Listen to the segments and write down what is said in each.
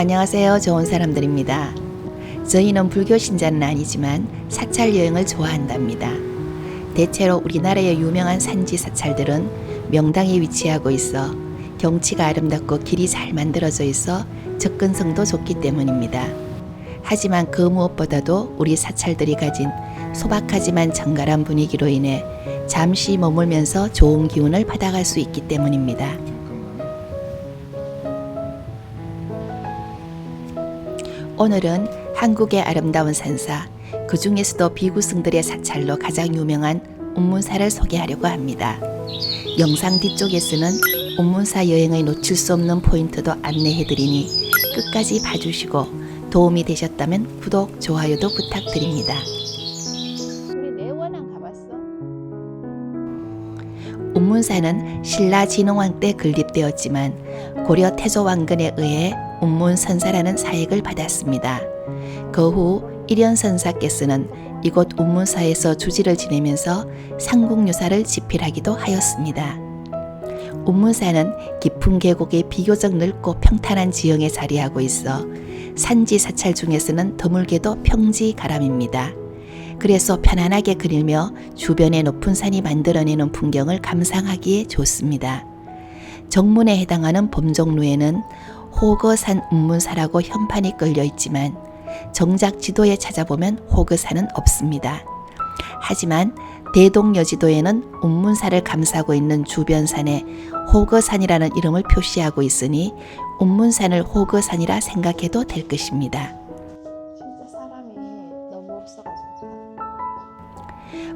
안녕하세요. 좋은 사람들입니다. 저희는 불교 신자는 아니지만 사찰 여행을 좋아한답니다. 대체로 우리나라의 유명한 산지 사찰들은 명당에 위치하고 있어 경치가 아름답고 길이 잘 만들어져 있어 접근성도 좋기 때문입니다. 하지만 그 무엇보다도 우리 사찰들이 가진 소박하지만 정갈한 분위기로 인해 잠시 머물면서 좋은 기운을 받아갈 수 있기 때문입니다. 오늘은 한국의 아름다운 산사, 그 중에서도 비구승들의 사찰로 가장 유명한 운문사를 소개하려고 합니다. 영상 뒤쪽에서는 운문사 여행의 놓칠 수 없는 포인트도 안내해드리니 끝까지 봐주시고 도움이 되셨다면 구독, 좋아요도 부탁드립니다. 우리 내원안 가봤어? 운문사는 신라 진흥왕 때 건립되었지만 고려 태조 왕건에 의해 운문선사라는 사역을 받았습니다. 그 후 일현선사께서는 이곳 운문사에서 주지를 지내면서 삼국유사를 집필하기도 하였습니다. 운문사는 깊은 계곡이 비교적 넓고 평탄한 지형에 자리하고 있어 산지 사찰 중에서는 드물게도 평지가람입니다. 그래서 편안하게 그리며 주변의 높은 산이 만들어내는 풍경을 감상하기에 좋습니다. 정문에 해당하는 범종루에는 호거산 운문사라고 현판이 끌려 있지만 정작 지도에 찾아보면 호거산은 없습니다. 하지만 대동여지도에는 운문사를 감싸고 있는 주변 산에 호거산이라는 이름을 표시하고 있으니 운문산을 호거산이라 생각해도 될 것입니다. 진짜 사람이 너무 없어가지고.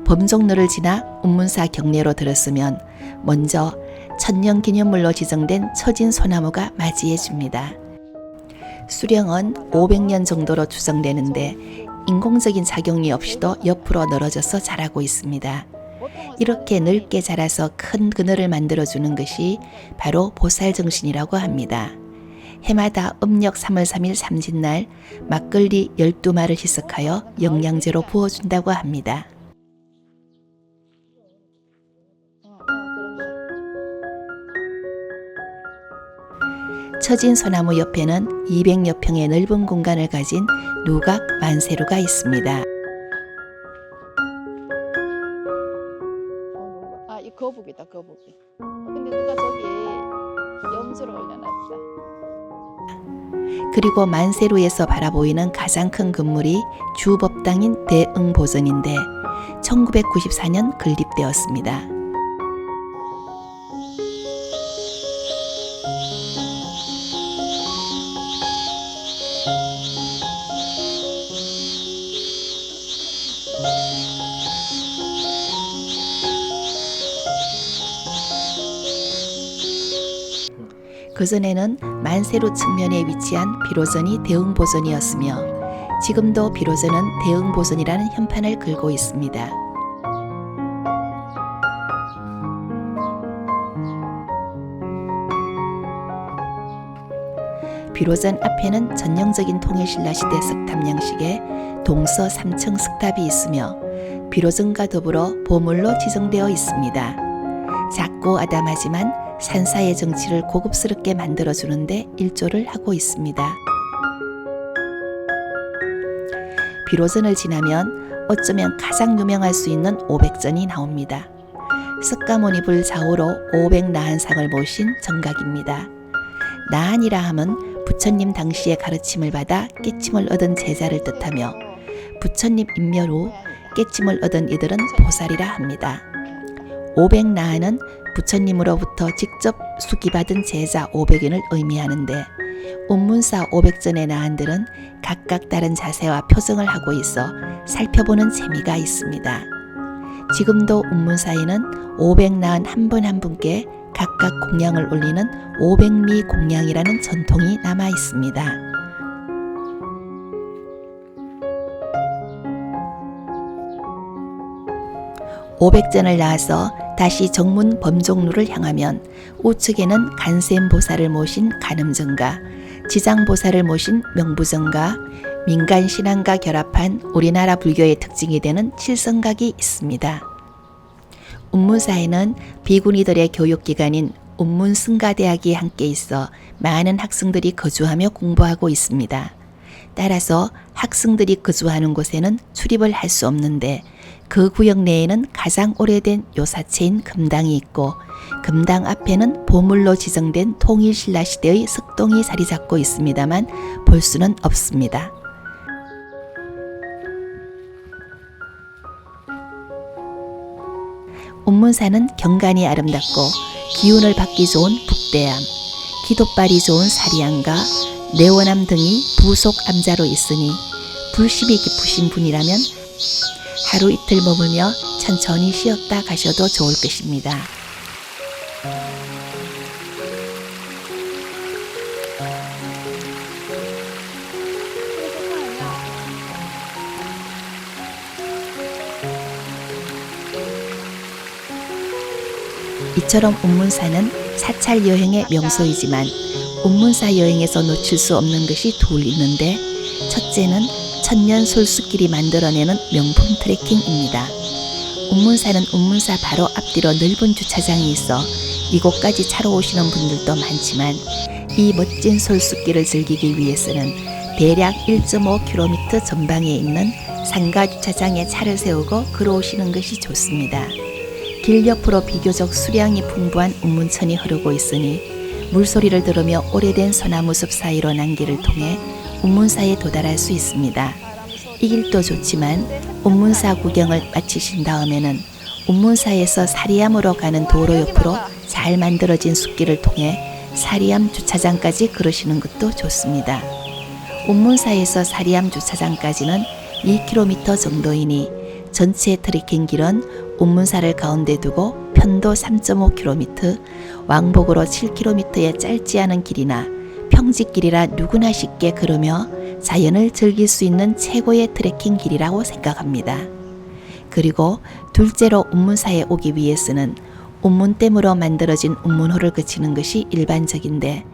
범종로를 지나 운문사 경내로 들었으면 먼저 천년기념물로 지정된 처진소나무가 맞이해줍니다. 수령은 500년 정도로 추정되는데 인공적인 작용이 없이도 옆으로 늘어져서 자라고 있습니다. 이렇게 넓게 자라서 큰 그늘을 만들어주는 것이 바로 보살정신이라고 합니다. 해마다 음력 3월 3일 삼진날 막걸리 12마를 희석하여 영양제로 부어준다고 합니다. 처진소나무 옆에는 200여 평의 넓은 공간을 가진 누각 만세루가 있습니다. 이 거북이다, 거북이. 근데 누가 저기 염주를 올려놨다. 그리고 만세루에서 바라보이는 가장 큰 건물이 주법당인 대응보전인데 1994년 건립되었습니다. 그전에는 만세루 측면에 위치한 비로전이 대응보전이었으며 지금도 비로전은 대응보전이라는 현판을 걸고 있습니다. 비로전 앞에는 전형적인 통일신라 시대 석탑 양식의 동서 3층 석탑이 있으며 비로전과 더불어 보물로 지정되어 있습니다. 작고 아담하지만 산사의 정치를 고급스럽게 만들어주는데 일조를 하고 있습니다. 비로전을 지나면 어쩌면 가장 유명할 수 있는 500전이 나옵니다. 석가모니불 좌우로 500나한상을 모신 정각입니다. 나한이라 함은 부처님 당시의 가르침을 받아 깨침을 얻은 제자를 뜻하며 부처님 인멸 후 깨침을 얻은 이들은 보살이라 합니다. 500나한은 부처님으로부터 직접 수기받은 제자 500인을 의미하는데 운문사 500전의 나한들은 각각 다른 자세와 표정을 하고 있어 살펴보는 재미가 있습니다. 지금도 운문사에는 500나한 한 분 한 분께 각각 공양을 올리는 500미 공양이라는 전통이 남아 있습니다. (500전을) 나와서 다시 정문 범종루를 향하면 우측에는 간센보살을 모신 간음정가, 지장보살을 모신 명부정가, 민간신앙과 결합한 우리나라 불교의 특징이 되는 칠성각이 있습니다. 운문사에는 비구니들의 교육기관인 운문 승가대학이 함께 있어 많은 학생들이 거주하며 공부하고 있습니다. 따라서 학생들이 거주하는 곳에는 출입을 할 수 없는데 그 구역 내에는 가장 오래된 요사체인 금당이 있고 금당 앞에는 보물로 지정된 통일신라 시대의 석동이 자리 잡고 있습니다만 볼 수는 없습니다. 운문사는 경관이 아름답고 기운을 받기 좋은 북대암, 기도발이 좋은 사리암과 내원암 등이 부속 암자로 있으니 불심이 깊으신 분이라면 하루 이틀 머물며 천천히 쉬었다 가셔도 좋을 것입니다. 이처럼 운문사는 사찰 여행의 명소이지만 운문사 여행에서 놓칠 수 없는 것이 둘 있는데 첫째는 천년 솔수길이 만들어내는 명품 트레킹입니다. 운문사는 운문사 바로 앞뒤로 넓은 주차장이 있어 이곳까지 차로 오시는 분들도 많지만 이 멋진 솔수길을 즐기기 위해서는 대략 1.5km 전방에 있는 상가 주차장에 차를 세우고 걸어오시는 것이 좋습니다. 길 옆으로 비교적 수량이 풍부한 운문천이 흐르고 있으니 물소리를 들으며 오래된 소나무 숲 사이로 난 길을 통해 운문사에 도달할 수 있습니다. 이 길도 좋지만 운문사 구경을 마치신 다음에는 운문사에서 사리암으로 가는 도로 옆으로 잘 만들어진 숲길을 통해 사리암 주차장까지 걸으시는 것도 좋습니다. 운문사에서 사리암 주차장까지는 2km 정도이니 전체 트레킹 길은 운문사를 가운데 두고 편도 3.5km, 왕복으로 7km의 짧지 않은 길이나 평지길이라 누구나 쉽게 걸으며 자연을 즐길 수 있는 최고의 트레킹 길이라고 생각합니다. 그리고 둘째로 운문사에 오기 위해서는 운문댐으로 만들어진 운문호를 거치는 것이 일반적인데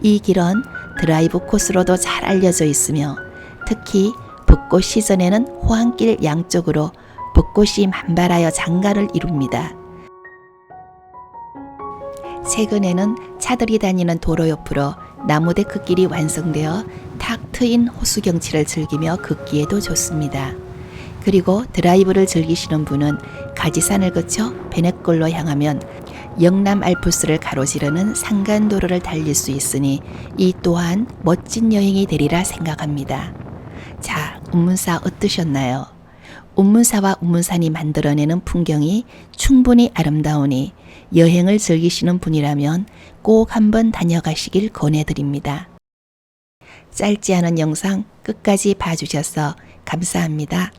이 길은 드라이브 코스로도 잘 알려져 있으며 특히 벚꽃 시즌에는 호안길 양쪽으로 벚꽃이 만발하여 장가를 이룹니다. 최근에는 차들이 다니는 도로 옆으로 나무 데크길이 완성되어 탁 트인 호수 경치를 즐기며 걷기에도 좋습니다. 그리고 드라이브를 즐기시는 분은 가지산을 거쳐 베네골로 향하면 영남 알프스를 가로지르는 산간도로를 달릴 수 있으니 이 또한 멋진 여행이 되리라 생각합니다. 자, 운문사 어떠셨나요? 운문사와 운문산이 만들어내는 풍경이 충분히 아름다우니 여행을 즐기시는 분이라면 꼭 한번 다녀가시길 권해드립니다. 짧지 않은 영상 끝까지 봐주셔서 감사합니다.